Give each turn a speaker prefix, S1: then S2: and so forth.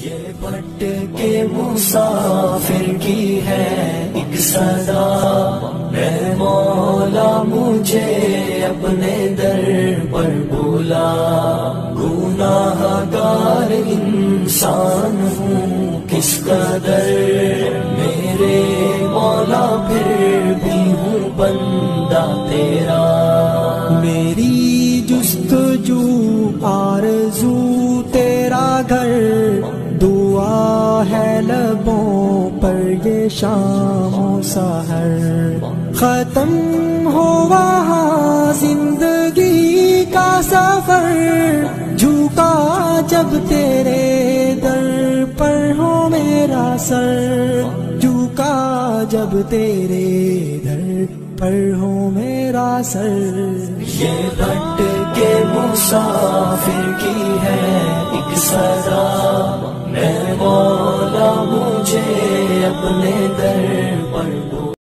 S1: یہ بٹ کے مسافر کی ہے ایک صدا، اے مولا مجھے اپنے در پر بولا، گناہ گار انسان ہوں کس قدر، میرے مولا پھر بھی ہوں بندہ تیرا،
S2: میری جستجو آرزو تیرا گھر، دعا ہے لبوں پر یہ شام و سحر، ختم ہو وہاں زندگی کا سفر، جھکا جب تیرے در پر ہو میرا سر، جھکا جب تیرے در پر ہو میرا سر۔
S1: یہ بٹ کے مسافر کی ہے ایک صدا، اے مولا مجھے اپنے در پر